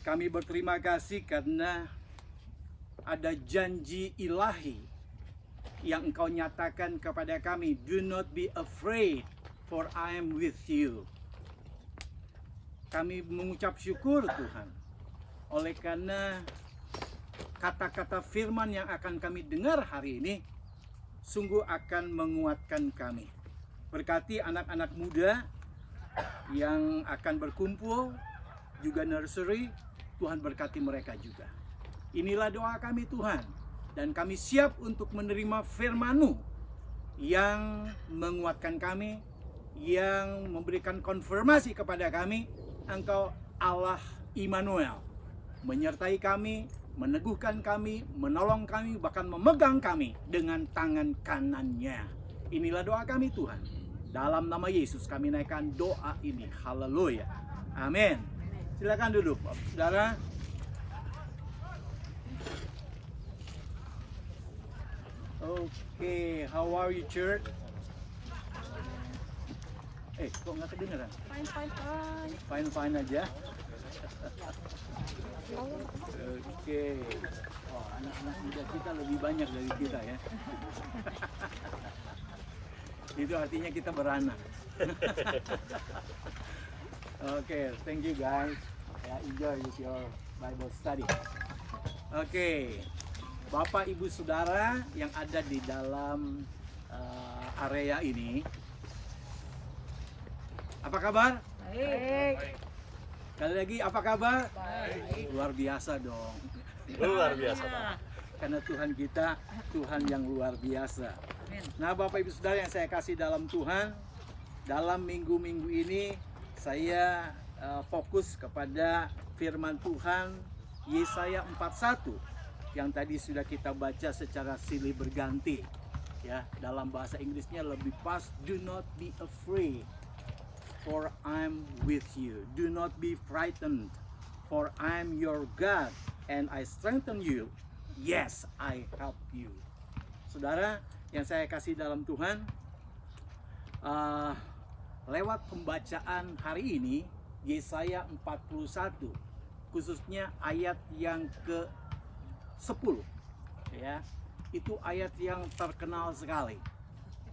Kami berterima kasih karena ada janji ilahi yang Engkau nyatakan kepada kami. Do not be afraid, for I am with you. Kami mengucap syukur Tuhan, oleh karena kata-kata firman yang akan kami dengar hari ini sungguh akan menguatkan kami. Berkati anak-anak muda yang akan berkumpul, juga nursery, Tuhan berkati mereka juga. Inilah doa kami Tuhan, dan kami siap untuk menerima firman-Mu yang menguatkan kami, yang memberikan konfirmasi kepada kami, Engkau Allah Immanuel, menyertai kami, meneguhkan kami, menolong kami, bahkan memegang kami dengan tangan kanannya. Inilah doa kami Tuhan. Dalam nama Yesus kami naikkan doa ini. Haleluya. Amin. Silakan duduk, saudara. Oke, how are you, church? Kok nggak kedengeran? Fine aja. Oke. Oh, anak-anak muda kita lebih banyak dari kita ya. Itu artinya kita beranak. Oke, thank you guys. Enjoy with your Bible study. Oke, Bapak Ibu Saudara yang ada di dalam area ini, apa kabar? Baik. Sekali lagi, apa kabar? Baik. Luar biasa dong. Luar biasa, Pak. Karena Tuhan kita, Tuhan yang luar biasa. Nah, Bapak Ibu Saudara yang saya kasih dalam Tuhan, dalam minggu-minggu ini saya fokus kepada firman Tuhan Yesaya 41 yang tadi sudah kita baca secara silih berganti. Ya, dalam bahasa Inggrisnya lebih pas, do not be afraid, for I'm with you. Do not be frightened, for I'm your God, and I strengthen you. Yes, I help you. Saudara yang saya kasih dalam Tuhan, lewat pembacaan hari ini, Yesaya 41, khususnya ayat yang ke-10, ya, itu ayat yang terkenal sekali.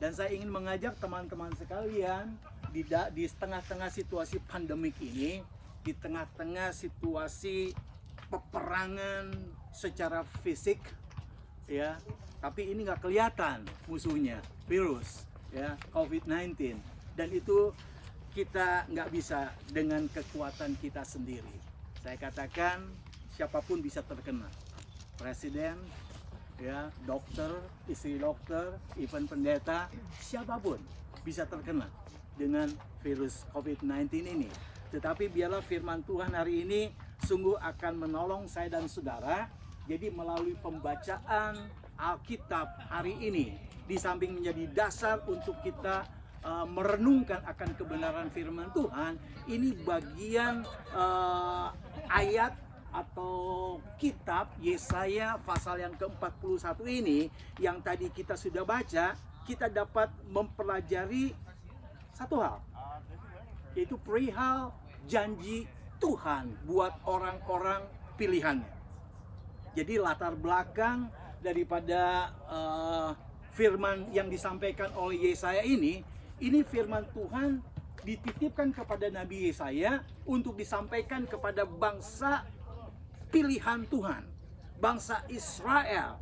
Dan saya ingin mengajak teman-teman sekalian, di tengah-tengah situasi pandemik ini, di tengah-tengah situasi peperangan secara fisik, ya, tapi ini nggak kelihatan musuhnya, virus, ya, COVID-19, dan itu kita nggak bisa dengan kekuatan kita sendiri. Saya katakan siapapun bisa terkena, presiden, ya, dokter, istri dokter, even pendeta, siapapun bisa terkena dengan virus COVID-19 ini. Tetapi biarlah firman Tuhan hari ini sungguh akan menolong saya dan saudara. Jadi melalui pembacaan Alkitab hari ini, di samping menjadi dasar untuk kita merenungkan akan kebenaran firman Tuhan, ini bagian ayat atau kitab Yesaya pasal yang ke-41 ini yang tadi kita sudah baca, kita dapat mempelajari satu hal, yaitu perihal janji Tuhan buat orang-orang pilihannya. Jadi latar belakang daripada firman yang disampaikan oleh Yesaya ini firman Tuhan dititipkan kepada Nabi Yesaya untuk disampaikan kepada bangsa pilihan Tuhan, bangsa Israel.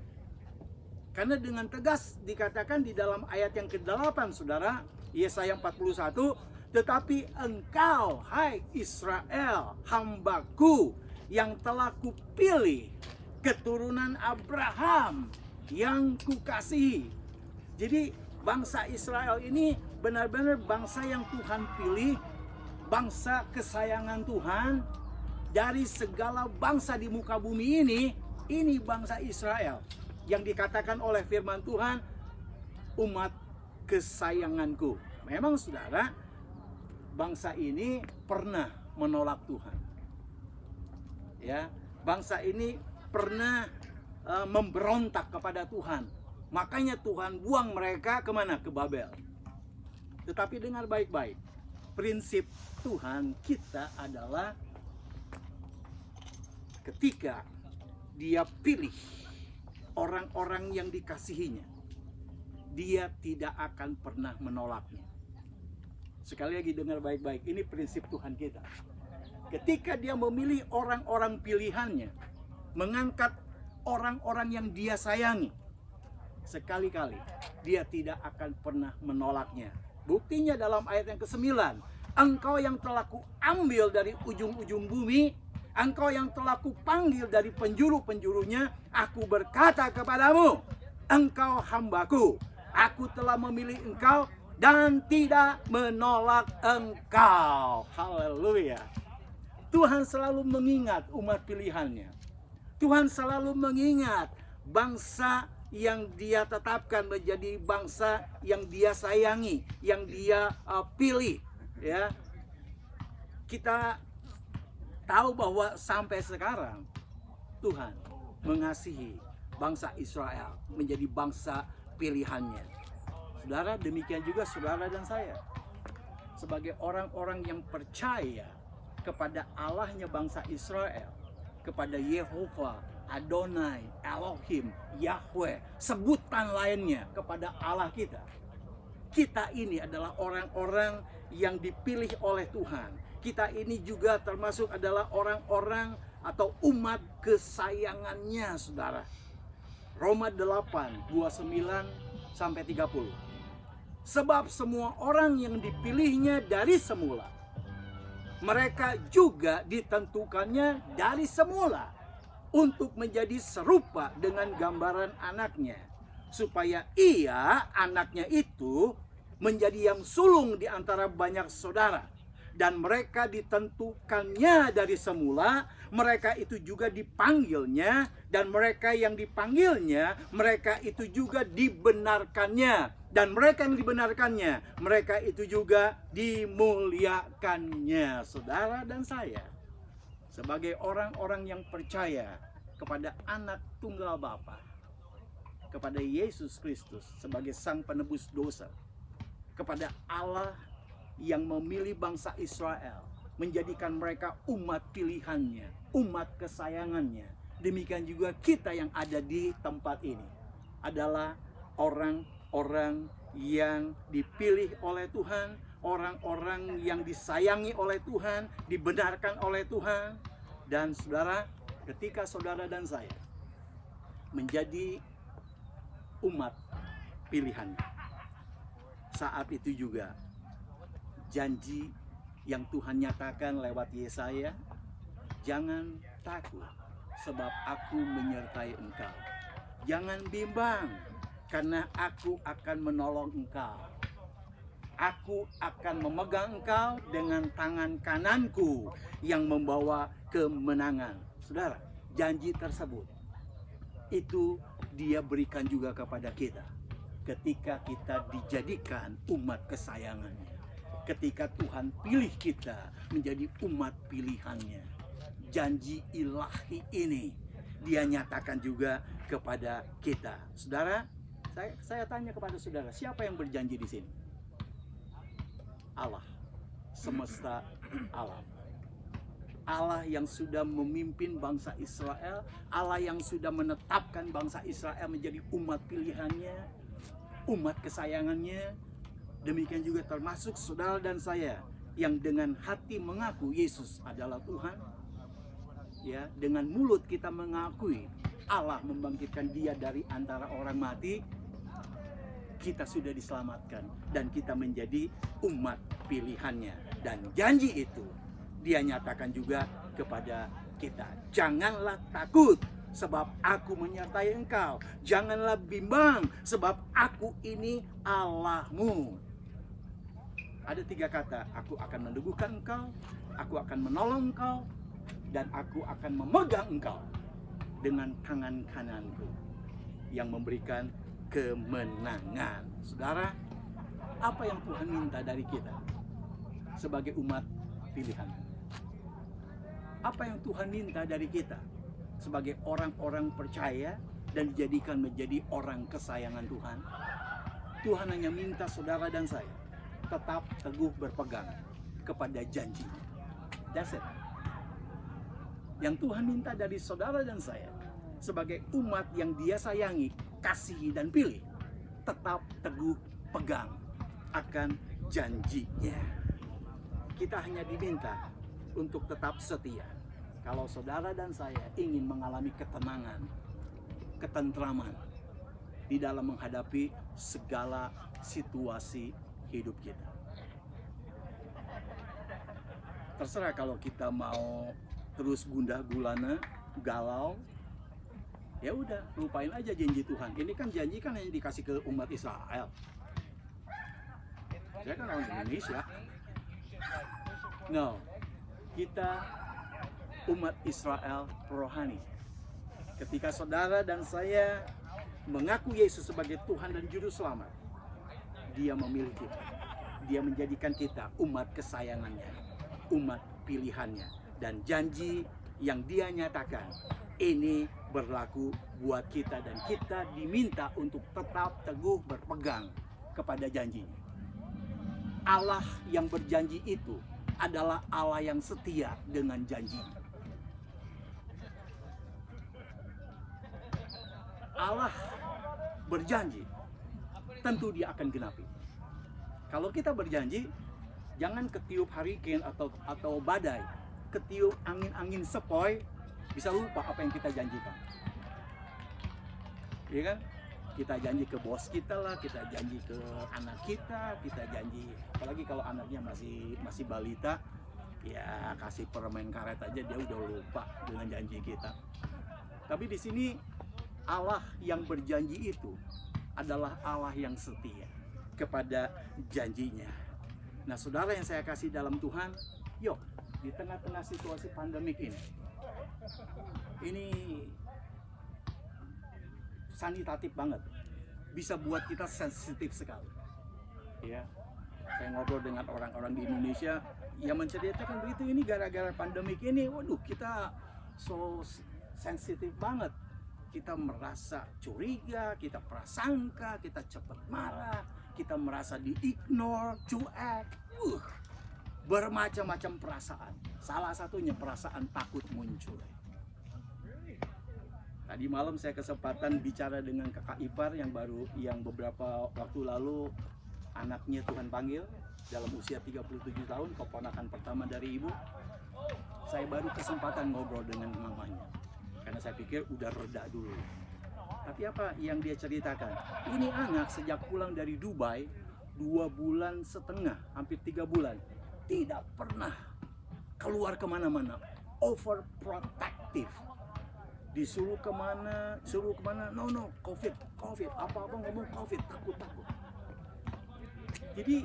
Karena dengan tegas dikatakan di dalam ayat yang ke-8, saudara, Yesaya 41, tetapi engkau, hai Israel, hambaku yang telah kupilih, keturunan Abraham yang kukasihi. Jadi bangsa Israel ini benar-benar bangsa yang Tuhan pilih, bangsa kesayangan Tuhan. Dari segala bangsa di muka bumi ini bangsa Israel yang dikatakan oleh firman Tuhan, umat kesayanganku. Memang saudara, bangsa ini pernah menolak Tuhan. Ya, bangsa ini pernah memberontak kepada Tuhan. Makanya Tuhan buang mereka kemana? Ke Babel. Tetapi dengar baik-baik, prinsip Tuhan kita adalah ketika dia pilih orang-orang yang dikasihinya, dia tidak akan pernah menolaknya. Sekali lagi dengar baik-baik, ini prinsip Tuhan kita. Ketika dia memilih orang-orang pilihannya, mengangkat orang-orang yang dia sayangi, sekali-kali dia tidak akan pernah menolaknya. Buktinya dalam ayat yang ke-9, engkau yang telah kuambil dari ujung-ujung bumi, engkau yang telah kupanggil dari penjuru-penjurunya, aku berkata kepadamu, engkau hambaku, aku telah memilih engkau dan tidak menolak engkau. Haleluya. Tuhan selalu mengingat umat pilihannya. Tuhan selalu mengingat bangsa yang dia tetapkan menjadi bangsa yang dia sayangi, yang dia pilih. Ya, kita tahu bahwa sampai sekarang Tuhan mengasihi bangsa Israel menjadi bangsa pilihannya. Saudara, demikian juga saudara dan saya. Sebagai orang-orang yang percaya kepada Allahnya bangsa Israel, kepada Yehovah, Adonai, Elohim, Yahweh, sebutan lainnya kepada Allah kita. Kita ini adalah orang-orang yang dipilih oleh Tuhan. Kita ini juga termasuk adalah orang-orang atau umat kesayangannya, saudara. Roma 8, 29 sampai 30. Sebab semua orang yang dipilihnya dari semula, mereka juga ditentukannya dari semula untuk menjadi serupa dengan gambaran anaknya, supaya ia, anaknya itu, menjadi yang sulung di antara banyak saudara. Dan mereka ditentukannya dari semula, mereka itu juga dipanggilnya, dan mereka yang dipanggilnya, mereka itu juga dibenarkannya. Dan mereka yang dibenarkannya, mereka itu juga dimuliakannya. Saudara dan saya, sebagai orang-orang yang percaya kepada anak tunggal Bapa, kepada Yesus Kristus sebagai sang penebus dosa, kepada Allah yang memilih bangsa Israel, menjadikan mereka umat pilihannya, umat kesayangannya. Demikian juga kita yang ada di tempat ini adalah orang-orang yang dipilih oleh Tuhan, orang-orang yang disayangi oleh Tuhan, dibenarkan oleh Tuhan. Dan saudara, ketika saudara dan saya menjadi umat pilihan, saat itu juga janji yang Tuhan nyatakan lewat Yesaya, jangan takut sebab aku menyertai engkau. Jangan bimbang karena aku akan menolong engkau. Aku akan memegang engkau dengan tangan kananku yang membawa kemenangan. Saudara, janji tersebut itu dia berikan juga kepada kita ketika kita dijadikan umat kesayangannya. Ketika Tuhan pilih kita menjadi umat pilihannya. Janji ilahi ini dia nyatakan juga kepada kita. Saudara, saya tanya kepada saudara, siapa yang berjanji di sini? Allah, semesta alam. Allah yang sudah memimpin bangsa Israel, Allah yang sudah menetapkan bangsa Israel menjadi umat pilihannya, umat kesayangannya. Demikian juga termasuk saudara dan saya yang dengan hati mengaku Yesus adalah Tuhan. Ya, dengan mulut kita mengakui Allah membangkitkan dia dari antara orang mati, kita sudah diselamatkan dan kita menjadi umat pilihannya. Dan janji itu dia nyatakan juga kepada kita. Janganlah takut sebab aku menyertai engkau. Janganlah bimbang sebab aku ini Allahmu. Ada 3 kata, aku akan meneguhkan engkau, aku akan menolong engkau, dan aku akan memegang engkau dengan tangan kananku yang memberikan kemenangan. Saudara, apa yang Tuhan minta dari kita sebagai umat pilihan? Apa yang Tuhan minta dari kita sebagai orang-orang percaya dan dijadikan menjadi orang kesayangan Tuhan? Tuhan hanya minta saudara dan saya tetap teguh berpegang kepada janjinya. That's it. yang Tuhan minta dari saudara dan saya sebagai umat yang Dia sayangi, kasihi dan pilih, tetap teguh pegang akan janjinya. Kita hanya diminta untuk tetap setia. Kalau saudara dan saya ingin mengalami ketenangan, ketentraman di dalam menghadapi segala situasi hidup kita. Terserah kalau kita mau terus gundah gulana, galau, ya udah lupain aja janji Tuhan. Ini kan janji kan hanya dikasih ke umat Israel. Saya kan orang Indonesia. No, kita umat Israel rohani. Ketika saudara dan saya mengaku Yesus sebagai Tuhan dan Juru Selamat, Dia memilih kita. Dia menjadikan kita umat kesayangannya, umat pilihannya. Dan janji yang Dia nyatakan ini berlaku buat kita, dan kita diminta untuk tetap teguh berpegang kepada janjinya. Allah yang berjanji itu adalah Allah yang setia dengan janjinya. Allah berjanji, tentu Dia akan genapi. Kalau kita berjanji, jangan ketiup hurricane atau badai, ketiup angin-angin sepoi, bisa lupa apa yang kita janjikan. Iya kan? Kita janji ke bos kita lah, kita janji ke anak kita janji, apalagi kalau anaknya masih balita, ya kasih permen karet aja dia udah lupa dengan janji kita. Tapi di sini Allah yang berjanji itu adalah Allah yang setia kepada janjinya. Nah, saudara yang saya kasih dalam Tuhan, yuk di tengah-tengah situasi pandemik ini sanitatif banget, bisa buat kita sensitif sekali. Ya, saya ngobrol dengan orang-orang di Indonesia yang menceritakan begitu, ini gara-gara pandemik ini, waduh kita so sensitif banget. Kita merasa curiga, kita prasangka, kita cepat marah, kita merasa di-ignore, cuek, bermacam-macam perasaan. Salah satunya perasaan takut muncul. Tadi malam saya kesempatan bicara dengan kakak ipar yang beberapa waktu lalu anaknya Tuhan panggil dalam usia 37 tahun, keponakan pertama dari ibu. Saya baru kesempatan ngobrol dengan mamanya, karena saya pikir udah reda dulu. Tapi apa yang dia ceritakan? Ini anak sejak pulang dari Dubai 2,5 bulan, hampir 3 bulan, tidak pernah keluar kemana-mana, overprotective. Disuruh kemana, no, COVID, apa-apa ngomong COVID, takut. Jadi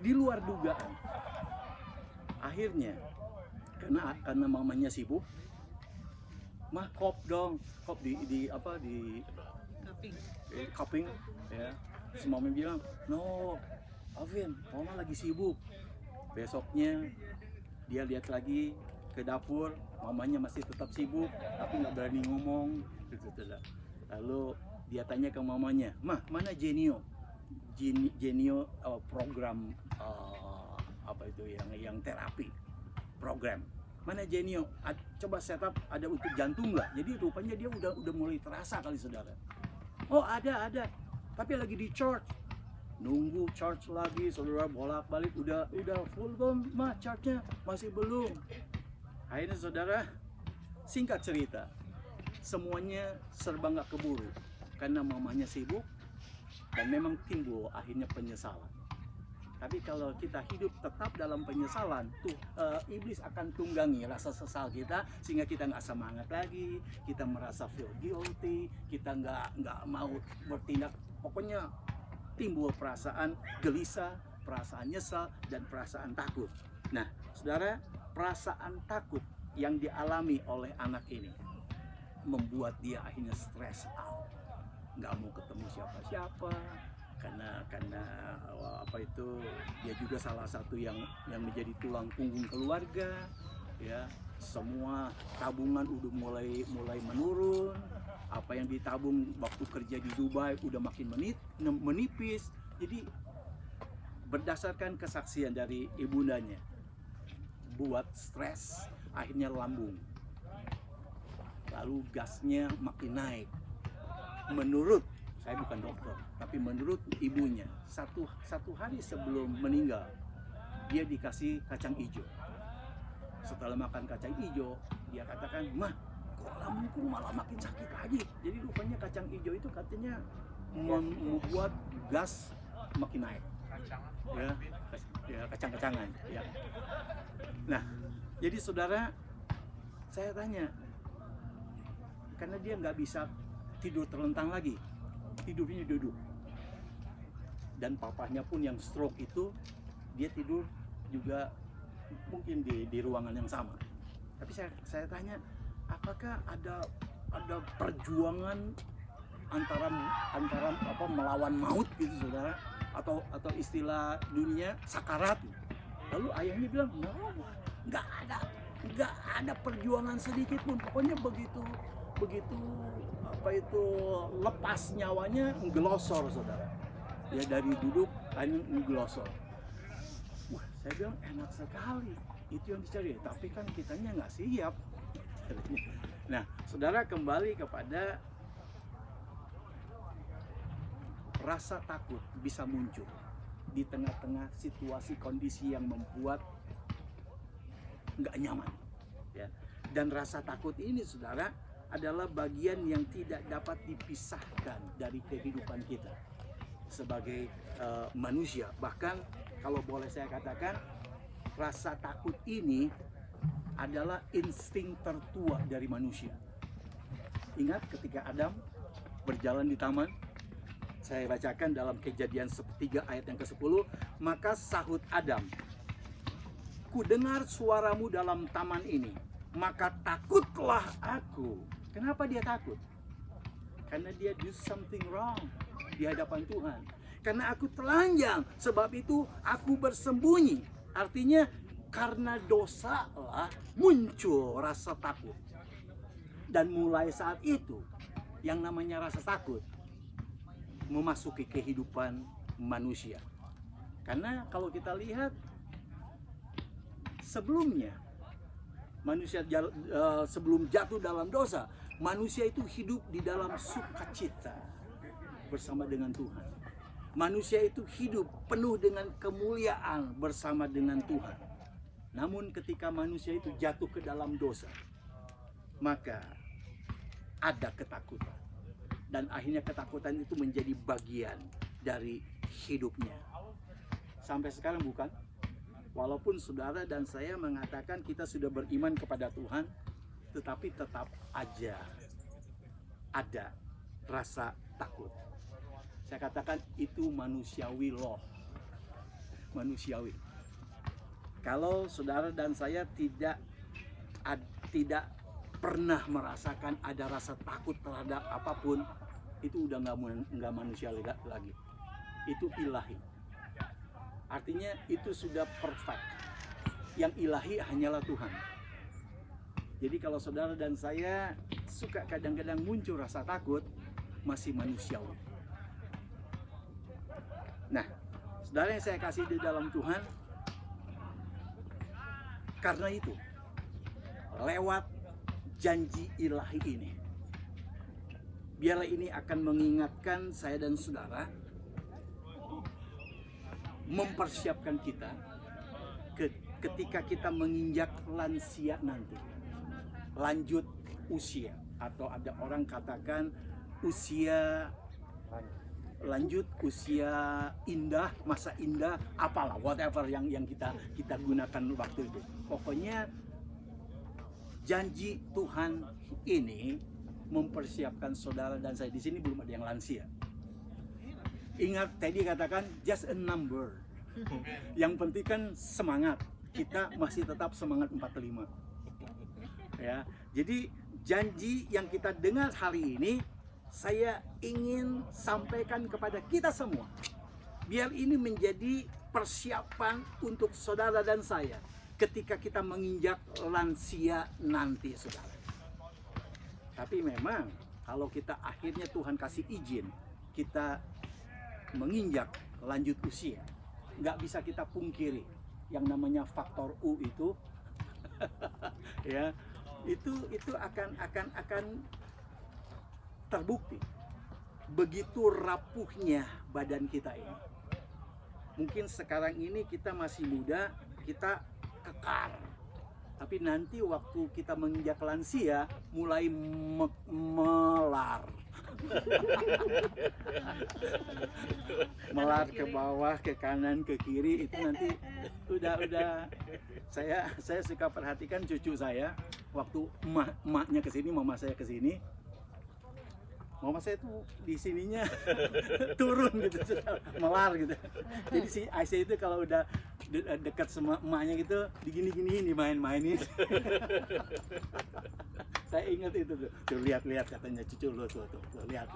di luar dugaan, akhirnya karena mamanya sibuk, mah kop di cupping, ya. Terus mama bilang, no, Alvin, mama lagi sibuk. Besoknya dia lihat lagi ke dapur, mamanya masih tetap sibuk, tapi nggak berani ngomong, gitu. Lalu dia tanya ke mamanya, mah mana Genio program apa itu yang terapi program, mana Genio, coba setup ada untuk jantung nggak? Jadi rupanya dia udah mulai terasa kali saudara. Oh ada, tapi lagi di charge, nunggu charge lagi saudara, bolak-balik udah full belum mah charge-nya, masih belum. Akhirnya saudara, singkat cerita, semuanya serba nggak keburu karena mamanya sibuk, dan memang timbul akhirnya penyesalan. Tapi kalau kita hidup tetap dalam penyesalan, iblis akan tunggangi rasa sesal kita, sehingga kita nggak semangat lagi, kita merasa feel guilty, kita nggak mau bertindak, pokoknya timbul perasaan gelisah, perasaan nyesal, dan perasaan takut. Nah, saudara, perasaan takut yang dialami oleh anak ini membuat dia akhirnya stress out, nggak mau ketemu siapa-siapa, karena apa itu, dia juga salah satu yang menjadi tulang punggung keluarga, ya. Semua tabungan udah mulai menurun, apa yang ditabung waktu kerja di Dubai udah makin menipis. Jadi berdasarkan kesaksian dari ibundanya, buat stres, akhirnya lambung. Lalu gasnya makin naik. Menurut, saya bukan dokter, tapi menurut ibunya, satu hari sebelum meninggal, dia dikasih kacang hijau. Setelah makan kacang hijau, dia katakan, "Mah, kok lambungku malah makin sakit lagi?" Jadi rupanya kacang hijau itu katanya membuat gas makin naik. Ya, kacang-kacangan. Ya. Nah, jadi saudara, saya tanya, karena dia nggak bisa tidur terlentang lagi, tidurnya duduk. Dan papahnya pun yang stroke itu, dia tidur juga mungkin di ruangan yang sama. Tapi saya tanya, apakah ada perjuangan antara melawan maut gitu saudara, atau istilah dunia sakarat? Lalu ayahnya bilang, "No, nggak ada perjuangan sedikit pun. Pokoknya begitu lepas nyawanya ngelosor saudara. Ya dari duduk hanya ngelosor." Wah, saya bilang enak sekali. Itu yang dicari. Tapi kan kitanya nggak siap. Nah, saudara, kembali kepada rasa takut bisa muncul di tengah-tengah situasi kondisi yang membuat nggak nyaman. Ya. Dan rasa takut ini, saudara, adalah bagian yang tidak dapat dipisahkan dari kehidupan kita sebagai manusia. Bahkan kalau boleh saya katakan, rasa takut ini adalah insting tertua dari manusia. Ingat ketika Adam berjalan di taman, saya bacakan dalam Kejadian 3 ayat yang ke-10, "Maka sahut Adam, ku dengar suaramu dalam taman ini, maka takutlah aku." Kenapa dia takut? Karena dia do something wrong di hadapan Tuhan. Karena aku telanjang, sebab itu aku bersembunyi. Artinya karena dosa lah muncul rasa takut. Dan mulai saat itu yang namanya rasa takut memasuki kehidupan manusia. Karena kalau kita lihat sebelumnya, manusia sebelum jatuh dalam dosa, manusia itu hidup di dalam sukacita bersama dengan Tuhan. Manusia itu hidup penuh dengan kemuliaan bersama dengan Tuhan. Namun ketika manusia itu jatuh ke dalam dosa, maka ada ketakutan. Dan akhirnya ketakutan itu menjadi bagian dari hidupnya. Sampai sekarang bukan? Walaupun saudara dan saya mengatakan kita sudah beriman kepada Tuhan, tetapi tetap aja ada rasa takut. Saya katakan itu manusiawi loh. Manusiawi. Kalau saudara dan saya tidak pernah merasakan ada rasa takut terhadap apapun, itu udah nggak manusiawi lagi. Itu ilahi. Artinya itu sudah perfect. Yang ilahi hanyalah Tuhan. Jadi kalau saudara dan saya suka kadang-kadang muncul rasa takut, masih manusiawi. Nah, saudara yang saya kasih di dalam Tuhan, karena itu, lewat janji ilahi ini, biarlah ini akan mengingatkan saya dan saudara, mempersiapkan kita ketika kita menginjak lansia nanti, lanjut usia, atau ada orang katakan usia lanjut usia indah, masa indah, apalah whatever yang kita gunakan waktu itu. Pokoknya janji Tuhan ini mempersiapkan saudara dan saya. Di sini belum ada yang lansia. Ingat tadi katakan just a number. Yang penting kan semangat. Kita masih tetap semangat 45. Ya. Jadi janji yang kita dengar hari ini, saya ingin sampaikan kepada kita semua. Biar ini menjadi persiapan untuk saudara dan saya ketika kita menginjak lansia nanti, saudara. Tapi memang kalau kita akhirnya Tuhan kasih izin kita menginjak lanjut usia, nggak bisa kita pungkiri yang namanya faktor U itu Ya, itu akan terbukti begitu rapuhnya badan kita ini. Mungkin sekarang ini kita masih muda, kita kekar. Tapi nanti waktu kita menginjak lansia, mulai melar. Melar ke bawah, ke kanan, ke kiri, itu nanti udah saya suka perhatikan cucu saya waktu emaknya ke sini, mama saya ke sini. Mama saya tuh di sininya turun gitu, melar gitu. Jadi si Aisyah itu kalau udah dekat sama emaknya gitu, digini-giniin, dimain-mainin. Saya ingat itu tuh lihat-lihat katanya cucu lo tuh lihat.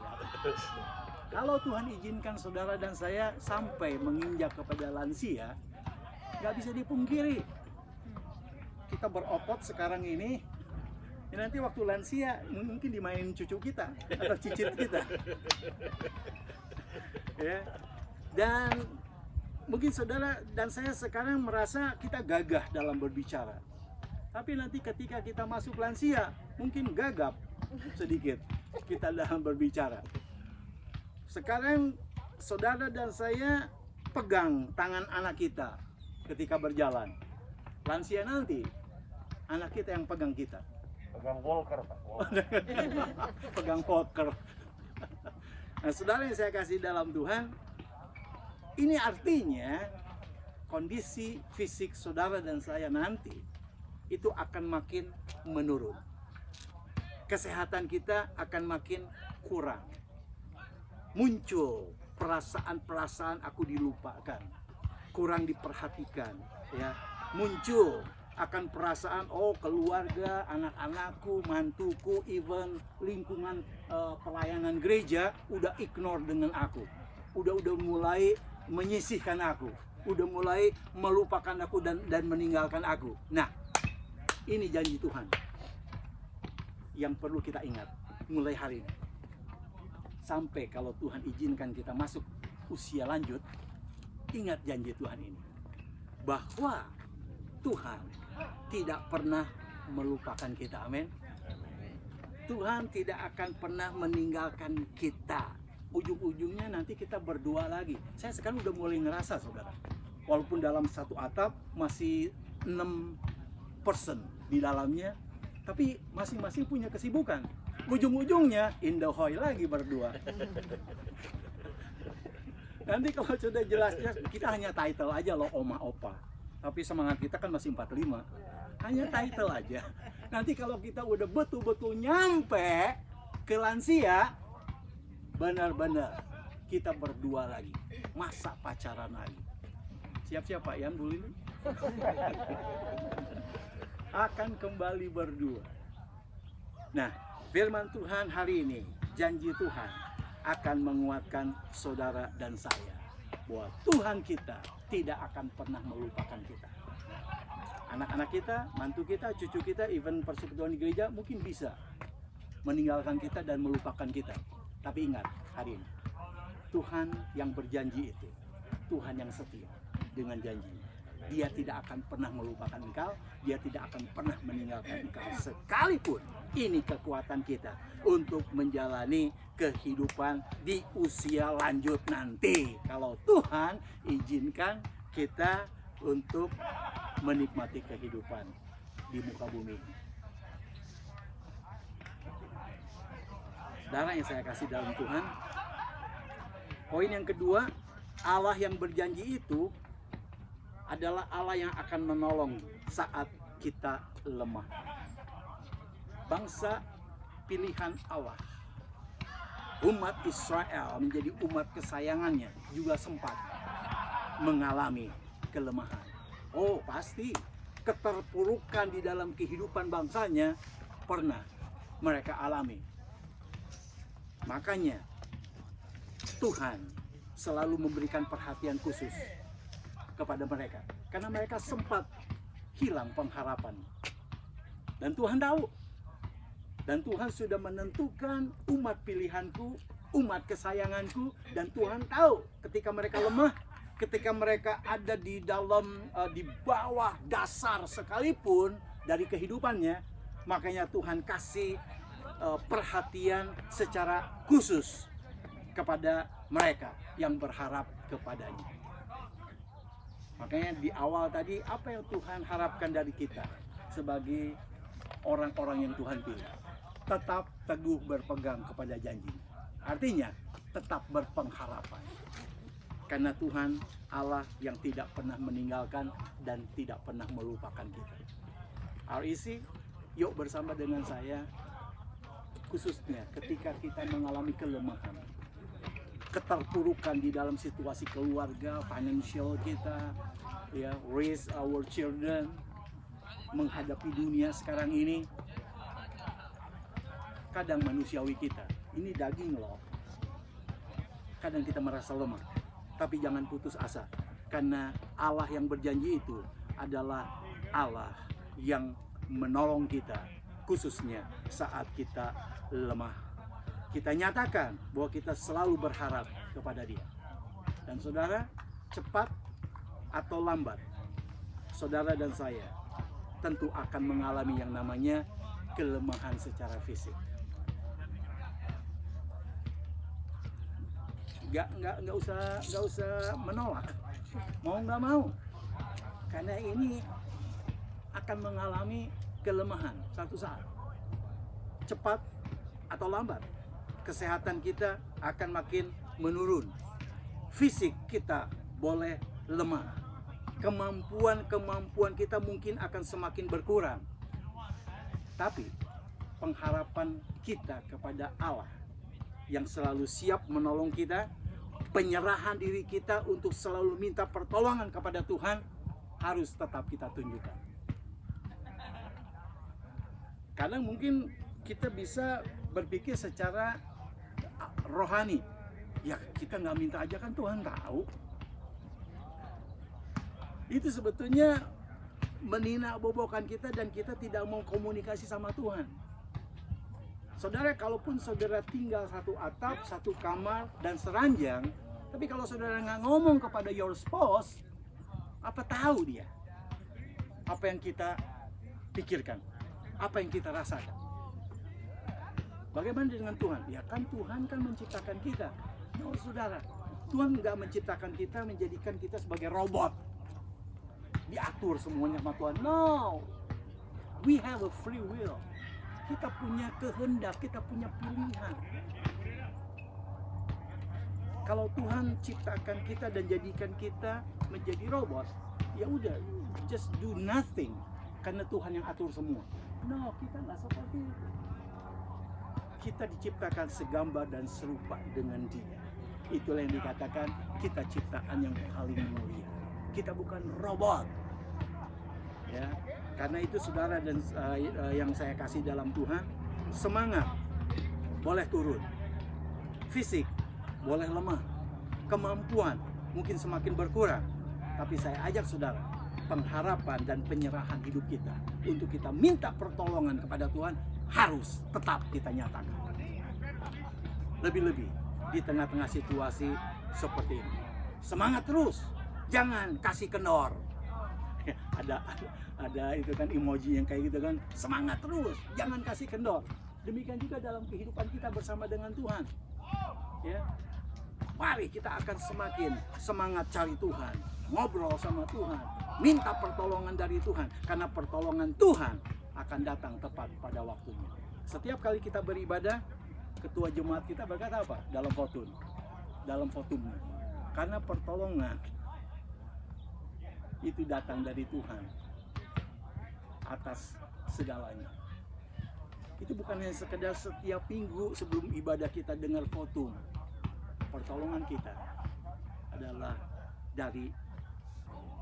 Kalau Tuhan izinkan saudara dan saya sampai menginjak kepada lansia, nggak bisa dipungkiri. Kita berotot sekarang ini, ya nanti waktu lansia mungkin dimainin cucu kita atau cicit kita. Ya. Dan mungkin saudara dan saya sekarang merasa kita gagah dalam berbicara. Tapi nanti ketika kita masuk lansia, mungkin gagap sedikit kita dalam berbicara. Sekarang saudara dan saya pegang tangan anak kita ketika berjalan. Lansia nanti, anak kita yang pegang kita. Pegang walker, Pak. Pegang walker. Nah, saudara yang saya kasih dalam Tuhan, ini artinya kondisi fisik saudara dan saya nanti itu akan makin menurun. Kesehatan kita akan makin kurang. Muncul perasaan-perasaan aku dilupakan, kurang diperhatikan, ya. Muncul akan perasaan keluarga, anak-anakku, mantuku, even lingkungan pelayanan gereja udah ignore dengan aku. Udah mulai menyisihkan aku, udah mulai melupakan aku dan meninggalkan aku. Nah, ini janji Tuhan yang perlu kita ingat mulai hari ini. Sampai kalau Tuhan izinkan kita masuk usia lanjut, ingat janji Tuhan ini. Bahwa Tuhan tidak pernah melupakan kita. Amin. Tuhan tidak akan pernah meninggalkan kita. Ujung-ujungnya nanti kita berdua lagi. Saya sekarang udah mulai ngerasa, saudara. Walaupun dalam satu atap masih 6 person di dalamnya, tapi masing-masing punya kesibukan. Ujung-ujungnya indahoy lagi berdua. Nanti kalau sudah jelasnya, kita hanya title aja loh, oma opa. Tapi semangat kita kan masih 45. Hanya title aja. Nanti kalau kita udah betul-betul nyampe ke lansia, benar-benar kita berdua lagi. Masa pacaran lagi. Siap-siap Pak Yan, Bu Lili? Akan kembali berdua. Nah, firman Tuhan hari ini, janji Tuhan akan menguatkan saudara dan saya bahwa Tuhan kita tidak akan pernah melupakan kita. Anak-anak kita, mantu kita, cucu kita, even persekutuan di gereja mungkin bisa meninggalkan kita dan melupakan kita. Tapi ingat hari ini, Tuhan yang berjanji itu, Tuhan yang setia dengan janjinya. Dia tidak akan pernah melupakan engkau, dia tidak akan pernah meninggalkan engkau sekalipun. Ini kekuatan kita untuk menjalani kehidupan di usia lanjut nanti. Kalau Tuhan izinkan kita untuk menikmati kehidupan di muka bumi. Saudara yang saya kasih dalam Tuhan, poin yang kedua, Allah yang berjanji itu adalah Allah yang akan menolong saat kita lemah. Bangsa pilihan Allah, umat Israel menjadi umat kesayangannya, juga sempat mengalami kelemahan. Oh, pasti keterpurukan di dalam kehidupan bangsanya pernah mereka alami. Makanya Tuhan selalu memberikan perhatian khusus kepada mereka, karena mereka sempat hilang pengharapan. Dan Tuhan tahu, dan Tuhan sudah menentukan umat pilihanku, umat kesayanganku, dan Tuhan tahu ketika mereka lemah, ketika mereka ada di dalam di bawah dasar sekalipun, dari kehidupannya. Makanya Tuhan kasih perhatian secara khusus kepada mereka yang berharap kepadanya. Makanya di awal tadi, apa yang Tuhan harapkan dari kita sebagai orang-orang yang Tuhan pilih? Tetap teguh berpegang kepada janji. Artinya tetap berpengharapan. Karena Tuhan Allah yang tidak pernah meninggalkan dan tidak pernah melupakan kita. REC, yuk bersama dengan saya, khususnya ketika kita mengalami kelemahan, keterpurukan di dalam situasi keluarga, financial kita, ya, raise our children, menghadapi dunia sekarang ini. Kadang manusiawi kita, ini daging loh. Kadang kita merasa lemah, tapi jangan putus asa, karena Allah yang berjanji itu adalah Allah yang menolong kita, khususnya saat kita lemah. Kita nyatakan bahwa kita selalu berharap kepada Dia. Dan saudara, cepat atau lambat, saudara dan saya tentu akan mengalami yang namanya kelemahan secara fisik. Nggak usah menolak, mau nggak mau, karena ini akan mengalami kelemahan satu saat, cepat atau lambat. Kesehatan kita akan makin menurun, fisik kita boleh lemah, kemampuan kita mungkin akan semakin berkurang. Tapi pengharapan kita kepada Allah yang selalu siap menolong kita, penyerahan diri kita untuk selalu minta pertolongan kepada Tuhan harus tetap kita tunjukkan. Kadang mungkin kita bisa berpikir secara rohani, ya kita nggak minta aja kan Tuhan tahu. Itu sebetulnya meninabobokan kita dan kita tidak mau komunikasi sama Tuhan. Saudara, kalaupun saudara tinggal satu atap, satu kamar, dan seranjang, tapi kalau saudara nggak ngomong kepada your spouse, apa tahu dia? Apa yang kita pikirkan? Apa yang kita rasakan? Bagaimana dengan Tuhan? Ya kan Tuhan kan menciptakan kita. No, saudara, Tuhan nggak menciptakan kita, menjadikan kita sebagai robot. Diatur semuanya sama Tuhan. No, we have a free will. Kita punya kehendak, kita punya pilihan. Kalau Tuhan ciptakan kita dan jadikan kita menjadi robot, ya udah, just do nothing, karena Tuhan yang atur semua. No, kita nggak seperti itu. Kita diciptakan segambar dan serupa dengan Dia. Itulah yang dikatakan kita ciptaan yang paling mulia. Kita bukan robot. Ya, karena itu saudara dan yang saya kasih dalam Tuhan, semangat boleh turun, fisik boleh lemah, kemampuan mungkin semakin berkurang, tapi saya ajak saudara, pengharapan dan penyerahan hidup kita untuk kita minta pertolongan kepada Tuhan harus tetap kita nyatakan. Lebih-lebih di tengah-tengah situasi seperti ini, semangat terus, jangan kasih kendor. Ada itu kan emoji yang kayak gitu kan, semangat terus, jangan kasih kendor. Demikian juga dalam kehidupan kita bersama dengan Tuhan. Ya, mari kita akan semakin semangat cari Tuhan, ngobrol sama Tuhan, minta pertolongan dari Tuhan, karena pertolongan Tuhan akan datang tepat pada waktunya. Setiap kali kita beribadah, ketua jemaat kita berkata apa? Dalam khotbahnya, karena pertolongan itu datang dari Tuhan atas segalanya. Itu bukan hanya sekedar setiap minggu sebelum ibadah kita dengar khotbah. Pertolongan kita adalah dari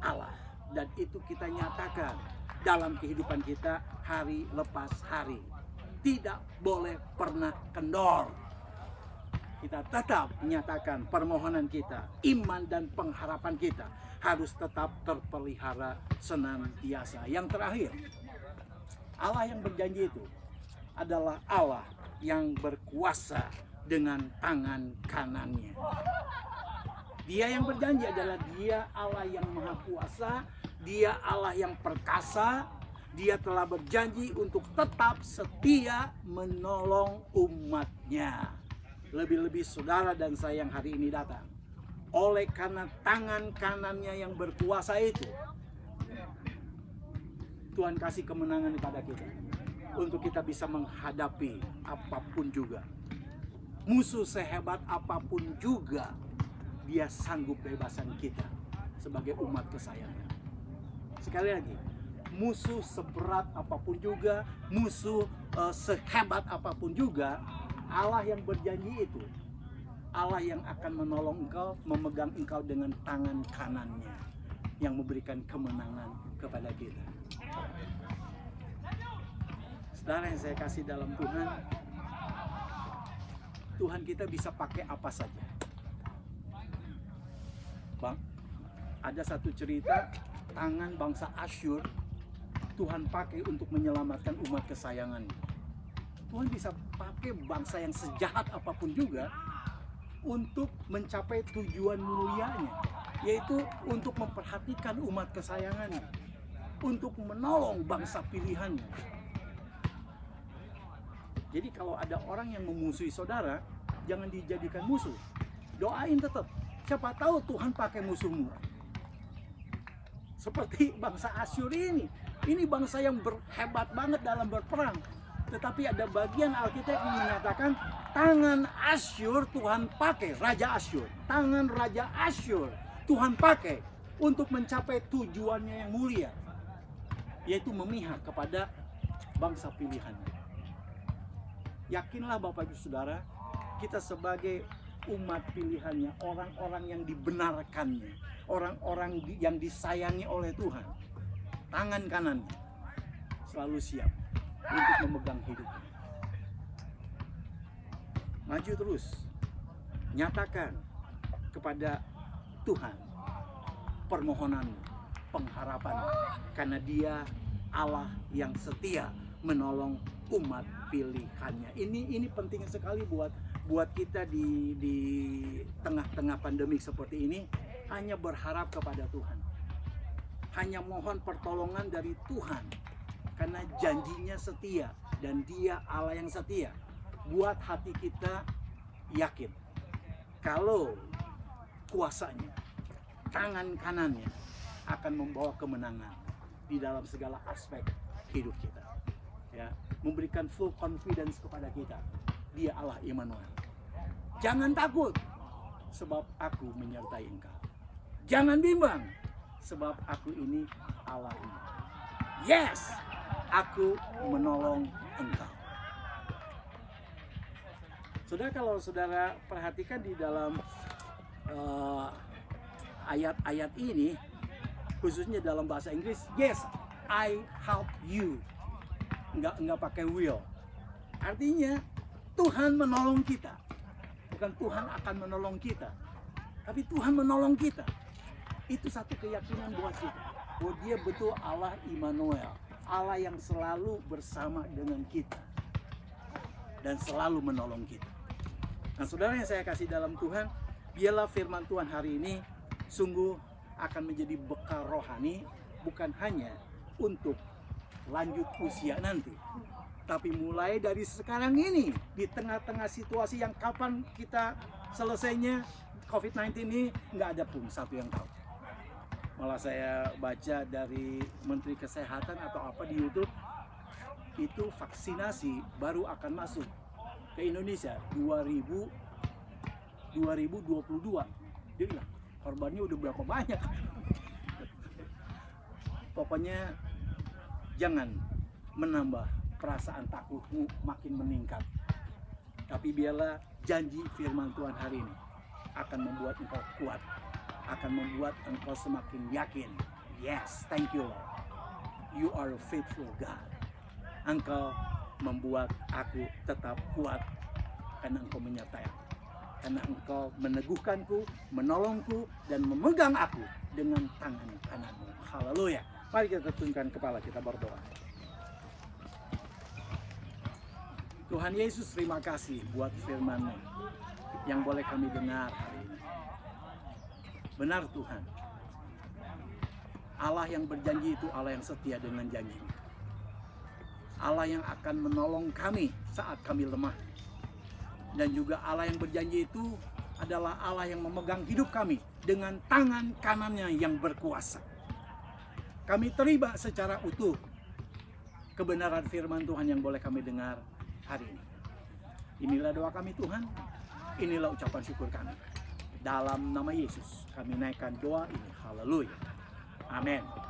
Allah, dan itu kita nyatakan dalam kehidupan kita hari lepas hari. Tidak boleh pernah kendor. Kita tetap menyatakan permohonan kita, iman dan pengharapan kita harus tetap terpelihara senantiasa. Yang terakhir, Allah yang berjanji itu adalah Allah yang berkuasa dengan tangan kanannya. Dia yang berjanji adalah Dia Allah yang maha kuasa, Dia Allah yang perkasa, Dia telah berjanji untuk tetap setia menolong umatnya. Lebih-lebih saudara dan saya yang hari ini datang. Oleh karena tangan kanannya yang berkuasa itu, Tuhan kasih kemenangan kepada kita. Untuk kita bisa menghadapi apapun juga. Musuh sehebat apapun juga, dia sanggup bebasan kita sebagai umat kesayangan. Sekali lagi, musuh seberat apapun juga, musuh sehebat apapun juga, Allah yang berjanji itu, Allah yang akan menolong engkau, memegang engkau dengan tangan kanannya, yang memberikan kemenangan kepada kita. Saudara yang saya kasih dalam Tuhan, Tuhan kita bisa pakai apa saja. Bang, ada satu cerita, tangan bangsa Asyur Tuhan pakai untuk menyelamatkan umat kesayangannya. Tuhan bisa pakai bangsa yang sejahat apapun juga untuk mencapai tujuan mulianya, yaitu untuk memperhatikan umat kesayangannya, untuk menolong bangsa pilihannya. Jadi kalau ada orang yang memusuhi saudara, jangan dijadikan musuh. Doain tetap. Siapa tahu Tuhan pakai musuhmu. Seperti bangsa Asyur ini. Ini bangsa yang hebat banget dalam berperang. Tetapi ada bagian Alkitab yang menyatakan tangan Asyur Tuhan pakai, Raja Asyur. Tangan Raja Asyur Tuhan pakai untuk mencapai tujuannya yang mulia, yaitu memihak kepada bangsa pilihannya. Yakinlah Bapak Ibu Saudara, kita sebagai umat pilihannya, orang-orang yang dibenarkannya, orang-orang yang disayangi oleh Tuhan, tangan kanan selalu siap untuk memegang hidupnya. Maju terus, nyatakan kepada Tuhan permohonan, pengharapan, karena Dia Allah yang setia menolong umat pilihannya. Ini penting sekali buat kita di tengah-tengah pandemik seperti ini, hanya berharap kepada Tuhan. Hanya mohon pertolongan dari Tuhan. Karena janjinya setia dan Dia Allah yang setia. Buat hati kita yakin kalau kuasanya, tangan kanannya akan membawa kemenangan di dalam segala aspek hidup kita. Ya, memberikan full confidence kepada kita. Dia Allah Immanuel. Jangan takut, sebab aku menyertai engkau. Jangan bimbang, sebab aku ini Allah. Yes, aku menolong engkau. Saudara, kalau saudara perhatikan di dalam ayat-ayat ini, khususnya dalam bahasa Inggris, yes, I help you. Enggak pakai will. Artinya Tuhan menolong kita. Bukan Tuhan akan menolong kita, tapi Tuhan menolong kita. Itu satu keyakinan buat kita, bahwa Dia betul Allah Immanuel, Allah yang selalu bersama dengan kita dan selalu menolong kita. Nah, saudara yang saya kasih dalam Tuhan, biarlah firman Tuhan hari ini sungguh akan menjadi bekal rohani, bukan hanya untuk lanjut usia nanti, tapi mulai dari sekarang ini, di tengah-tengah situasi yang kapan kita selesainya COVID-19 ini, nggak ada pun satu yang tahu. Malah saya baca dari Menteri Kesehatan atau apa di YouTube, itu vaksinasi baru akan masuk ke Indonesia 2022. Dia bilang korbannya udah berapa banyak. Pokoknya jangan menambah perasaan takutmu makin meningkat. Tapi biarlah janji firman Tuhan hari ini akan membuat engkau kuat, akan membuat engkau semakin yakin. Yes, thank you Lord. You are a faithful God. Engkau membuat aku tetap kuat karena engkau menyertai aku. Karena engkau meneguhkanku, menolongku, dan memegang aku dengan tangan kananmu. Haleluya. Mari kita tundukkan kepala, kita berdoa. Tuhan Yesus, terima kasih buat firman-Mu yang boleh kami dengar hari ini. Benar Tuhan, Allah yang berjanji itu Allah yang setia dengan janji-Nya. Allah yang akan menolong kami saat kami lemah. Dan juga Allah yang berjanji itu adalah Allah yang memegang hidup kami dengan tangan kanannya yang berkuasa. Kami terima secara utuh kebenaran firman Tuhan yang boleh kami dengar hari ini. Inilah doa kami Tuhan, inilah ucapan syukur kami. Dalam nama Yesus kami naikkan doa ini. Haleluya. Amin.